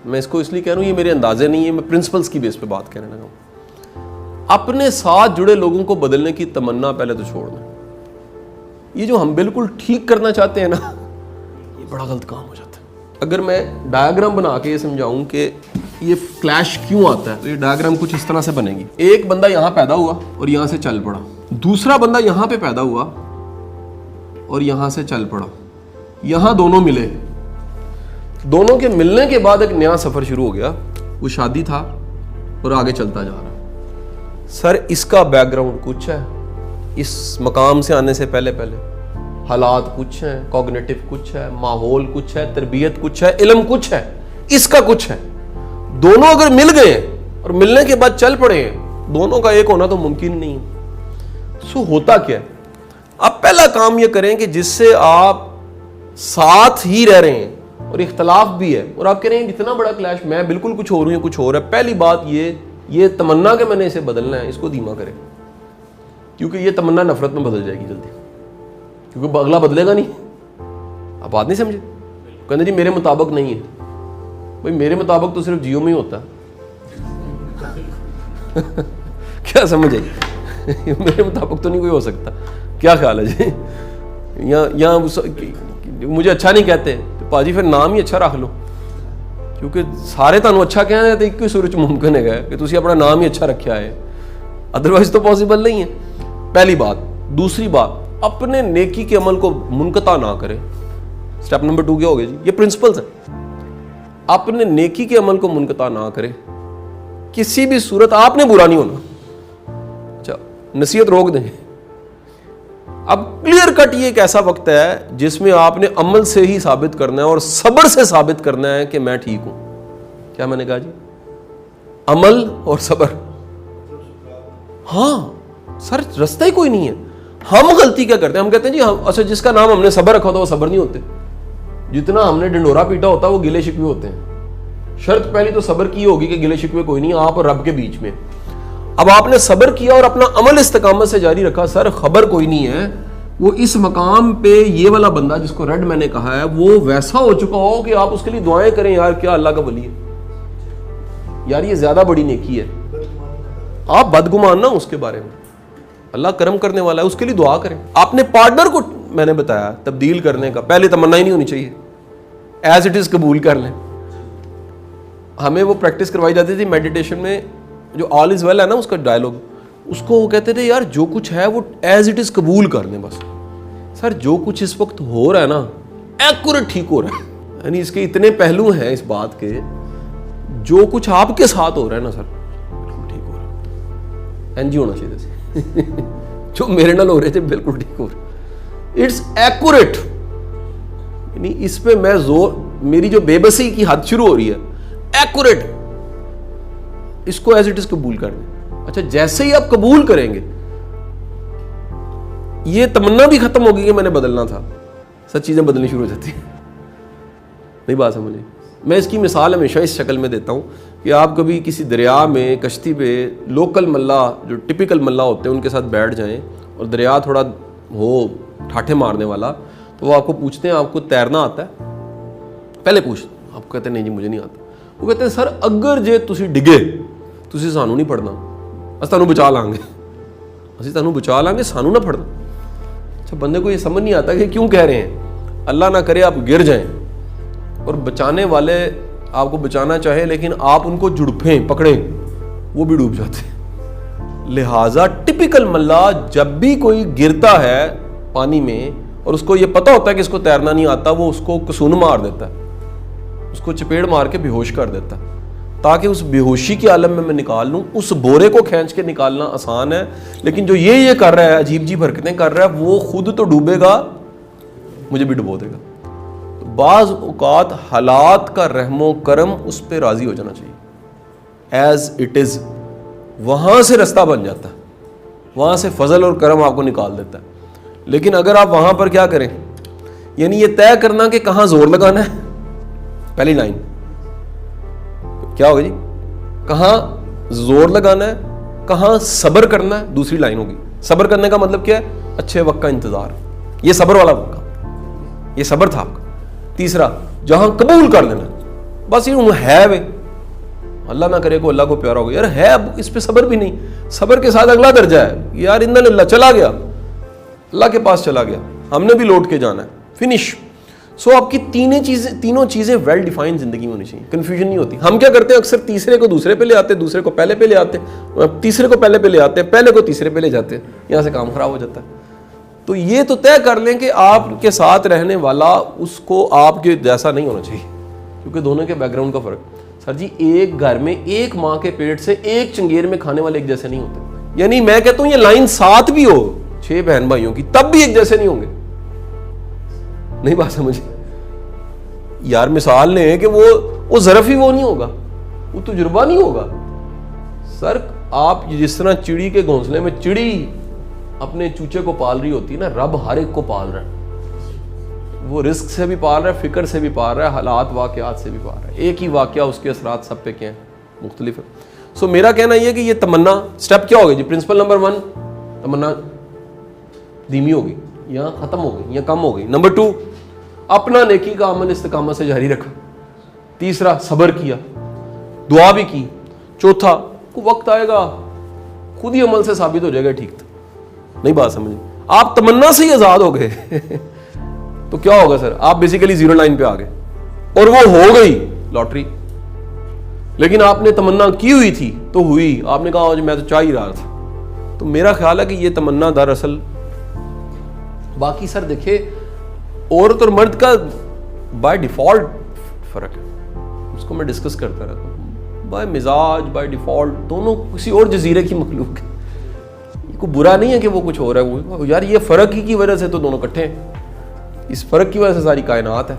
میں اس کو اس لیے کہہ رہا ہوں, یہ میرے اندازے نہیں ہے, میں پرنسپلس کی بیس پہ بات کرنے لگا ہوں. اپنے ساتھ جڑے لوگوں کو بدلنے کی تمنا پہلے تو چھوڑ دیں. یہ جو ہم بالکل ٹھیک کرنا چاہتے ہیں نا, یہ بڑا غلط کام ہو جاتا ہے. اگر میں ڈائیگرام بنا کے یہ سمجھاؤں کہ یہ کلیش کیوں آتا ہے, تو یہ ڈائیگرام کچھ اس طرح سے بنے گی. ایک بندہ یہاں پیدا ہوا اور یہاں سے چل پڑا, دوسرا بندہ یہاں پہ پیدا ہوا اور یہاں سے چل پڑا. یہاں دونوں ملے, دونوں کے ملنے کے بعد ایک نیا سفر شروع ہو گیا. وہ شادی تھا اور آگے چلتا جا رہا. سر اس کا بیک گراؤنڈ کچھ ہے, اس مقام سے آنے سے پہلے حالات کچھ ہیں, کوگنیٹو کچھ ہے, ماحول کچھ ہے, تربیت کچھ ہے, علم کچھ ہے, اس کا کچھ ہے. دونوں اگر مل گئے اور ملنے کے بعد چل پڑے ہیں, دونوں کا ایک ہونا تو ممکن نہیں. سو ہوتا کیا ہے, اب پہلا کام یہ کریں کہ جس سے آپ ساتھ ہی رہ رہے ہیں اور اختلاف بھی ہے, اور آپ کہہ رہے ہیں اتنا بڑا کلیش, میں بالکل کچھ ہو رہی ہوں, کچھ اور ہے. پہلی بات یہ تمنا کہ میں نے اسے بدلنا ہے, اس کو دھیما کریں, کیونکہ یہ تمنا نفرت میں بدل جائے گی جلدی, کیونکہ اگلا بدلے گا نہیں. آپ بات نہیں سمجھے, کہتے جی میرے مطابق نہیں ہے. بھائی میرے مطابق تو صرف جیو میں ہی ہوتا کیا سمجھے, میرے مطابق تو نہیں کوئی ہو سکتا. کیا خیال ہے جی, یہاں مجھے اچھا نہیں کہتے تو پاجی پھر نام ہی اچھا رکھ لو, کیونکہ سارے تانوں اچھا کہنے تو ایک ہی صورت ممکن ہے کہ تسی اپنا نام ہی اچھا رکھیا ہے, ادروائز تو پاسبل نہیں ہے. پہلی بات. دوسری بات, اپنے نیکی کے عمل کو منقطع نہ کرے. سٹیپ نمبر 2 کیا ہو گیا جی, یہ پرنسپلز ہیں. اپنے نیکی کے عمل کو منقطع نہ کرے, کسی بھی صورت. آپ نے برا نہیں ہونا, اچھا نصیحت روک دیں. اب کلیئر کٹ یہ ایک ایسا وقت ہے جس میں آپ نے عمل سے ہی ثابت کرنا ہے اور صبر سے ثابت کرنا ہے کہ میں ٹھیک ہوں. کیا میں نے کہا جی, عمل اور صبر. ہاں سر رستہ ہی کوئی نہیں ہے. ہم غلطی کیا کرتے ہیں, ہم کہتے ہیں جی اچھا جس کا نام ہم نے صبر رکھا ہوتا وہ صبر نہیں ہوتے. جتنا ہم نے ڈنڈورا پیٹا ہوتا وہ گلے شکوے ہوتے ہیں. شرط پہلی تو صبر کی ہوگی کہ گلے شکوے کوئی نہیں, آپ اور رب کے بیچ میں. اب آپ نے صبر کیا اور اپنا عمل استقامت سے جاری رکھا, سر خبر کوئی نہیں ہے وہ اس مقام پہ یہ والا بندہ جس کو ریڈ میں نے کہا ہے وہ ویسا ہو چکا ہو کہ آپ اس کے لیے دعائیں کریں, یار کیا اللہ کا ولی ہے, یار یہ زیادہ بڑی نیکی ہے. آپ بدگمان نہ اس کے بارے میں, اللہ کرم کرنے والا ہے, اس کے لیے دعا کریں. آپ نے پارٹنر کو میں نے بتایا تبدیل کرنے کا پہلے تمنا ہی نہیں ہونی چاہیے, ایز اٹ از قبول کر لیں. ہمیں وہ پریکٹس کروائی جاتی تھی میڈیٹیشن میں, جو آل از ویل ہے نا اس کا ڈائلاگ, اس کو وہ کہتے تھے یار جو کچھ ہے وہ ایز اٹ از قبول کر لیں بس. سر جو کچھ اس وقت ہو رہا ہے نا ایکوریٹ ٹھیک ہو رہا ہے, یعنی اس کے اتنے پہلو ہیں اس بات کے, جو کچھ آپ کے ساتھ ہو رہا ہے نا سر بالکل ٹھیک ہو رہا ہے. این جی ہونا چاہیے تھے جو میرے نال ہو رہے تھے بالکل ٹھیک ہو رہے, اٹس ایکوریٹ. یعنی اس پہ میں زور, میری جو بے بسی کی حد شروع ہو رہی ہے, ایکوریٹ, اس کو ایز اٹ از قبول کر دیں. اچھا جیسے ہی آپ قبول کریں گے یہ تمنا بھی ختم ہوگی کہ میں نے بدلنا تھا, سب چیزیں بدلنی شروع ہو جاتی ہیں. نہیں بات سمجھے. میں اس کی مثال ہمیشہ اس شکل میں دیتا ہوں کہ آپ کبھی کسی دریا میں کشتی پہ لوکل ملا جو ٹپیکل ملا ہوتے ہیں ان کے ساتھ بیٹھ جائیں اور دریا تھوڑا ہو ٹھاٹھے مارنے والا, تو وہ آپ کو پوچھتے ہیں آپ کو تیرنا آتا ہے, پہلے پوچھتے ہیں, آپ کہتے ہیں نہیں جی مجھے نہیں آتا. وہ کہتے ہیں سر اگر جے تسی ڈگے تسی سانو نہیں پڑھنا, اسی تانوں بچا لیں گے, اسی تانوں بچا لیں گے, سانو نہ پڑھنا. اچھا بندے کو یہ سمجھ نہیں آتا کہ کیوں کہہ رہے ہیں. اللہ نہ کرے آپ گر جائیں اور بچانے والے آپ کو بچانا چاہے لیکن آپ ان کو جھڑپیں پکڑیں, وہ بھی ڈوب جاتے ہیں. لہٰذا ٹپیکل ملا جب بھی کوئی گرتا ہے پانی میں اور اس کو یہ پتہ ہوتا ہے کہ اس کو تیرنا نہیں آتا, وہ اس کو کسون مار دیتا ہے, اس کو چپیڑ مار کے بے ہوش کر دیتا ہے تاکہ اس بے ہوشی کے عالم میں نکال لوں. اس بورے کو کھینچ کے نکالنا آسان ہے, لیکن جو یہ کر رہا ہے عجیب عجیب حرکتیں کر رہا ہے وہ خود تو ڈوبے گا, مجھے بھی ڈبو دے گا. تو بعض اوقات حالات کا رحم و کرم اس پہ راضی ہو جانا چاہیے ایز اٹ از, وہاں سے رستہ بن جاتا ہے, وہاں سے فضل اور کرم آپ کو نکال دیتا ہے. لیکن اگر آپ وہاں پر کیا کریں, یعنی یہ طے کرنا کہ کہاں زور لگانا ہے, پہلی لائن کیا ہوگی جی, کہاں زور لگانا ہے, کہاں صبر کرنا ہے, دوسری لائن ہوگی. صبر کرنے کا مطلب کیا ہے, اچھے وقت کا انتظار, یہ صبر والا وقت, یہ صبر تھا آپ کا. تیسرا جہاں قبول کر لینا, بس یہ ہے وے، اللہ نہ کرے کو اللہ کو پیارا ہو گیا، یار ہے اب اس پہ صبر بھی نہیں. صبر کے ساتھ اگلا درجہ ہے یار ان اللہ چلا گیا، اللہ کے پاس چلا گیا، ہم نے بھی لوٹ کے جانا ہے، فنش. سو آپ کی تینوں چیزیں ویل ڈیفائنڈ زندگی میں ہونی چاہیے، کنفیوژن نہیں ہوتی. ہم کیا کرتے ہیں اکثر تیسرے کو دوسرے پہ لے آتے ہیں، دوسرے کو پہلے پہ لے آتے ہیں، تیسرے کو پہلے پہ لے آتے ہیں، پہلے کو تیسرے پہ لے جاتے ہیں، یہاں سے کام خراب ہو جاتا ہے. تو یہ تو طے کر لیں کہ آپ کے ساتھ رہنے والا اس کو آپ کے جیسا نہیں ہونا چاہیے، کیونکہ دونوں کے بیک گراؤنڈ کا فرق. سر جی ایک گھر میں ایک ماں کے پیٹ سے ایک چنگیر میں کھانے والے ایک جیسے نہیں ہوتے. یعنی میں کہتا ہوں یہ لائن 7 بھی ہو 6 بہن بھائیوں کی تب بھی ایک جیسے نہیں ہوں گے. نہیں بات سمجھے یار، مثال لیں کہ وہ ظرف ہی وہ نہیں ہوگا، وہ تجربہ نہیں ہوگا. سر آپ جس طرح چڑی کے گھونسلے میں چڑی اپنے چوچے کو پال رہی ہوتی ہے نا، رب ہر ایک کو پال رہا ہے. وہ رزق سے بھی پال رہا ہے، فکر سے بھی پال رہا ہے، حالات واقعات سے بھی پال رہا ہے. ایک ہی واقعہ اس کے اثرات سب پہ کیا ہیں، مختلف ہے. سو میرا کہنا یہ کہ یہ تمنا سٹیپ کیا ہوگی جی؟ پرنسپل نمبر 1 تمنا دھیمی ہوگی یا ختم ہو گئی یا کم ہو گئی. نمبر 2 اپنا نیکی کا عمل استقامت سے جاری رکھا. تیسرا صبر کیا، دعا بھی کی. چوتھا کو وقت آئے گا خود ہی عمل سے ثابت ہو جائے گا ٹھیک تھا. نہیں بات سمجھ، آپ تمنا سے ہی آزاد ہو گئے تو کیا ہوگا سر؟ آپ بیسیکلی 0 لائن پہ آ گئے اور وہ ہو گئی لاٹری. لیکن آپ نے تمنا کی ہوئی تھی تو ہوئی، آپ نے کہا میں تو چاہ ہی رہا تھا. تو میرا خیال ہے کہ یہ تمنا دراصل باقی سر دیکھے عورت اور مرد کا بائی ڈیفالٹ فرق ہے، اس کو میں ڈسکس کرتا رہتا ہوں. بائی مزاج بائی ڈیفالٹ دونوں کسی اور جزیرے کی مخلوق ہے. یہ کوئی برا نہیں ہے کہ وہ کچھ ہو رہا ہے، وہ یار یہ فرق ہی کی وجہ سے تو دونوں اکٹھے ہیں، اس فرق کی وجہ سے ساری کائنات ہے.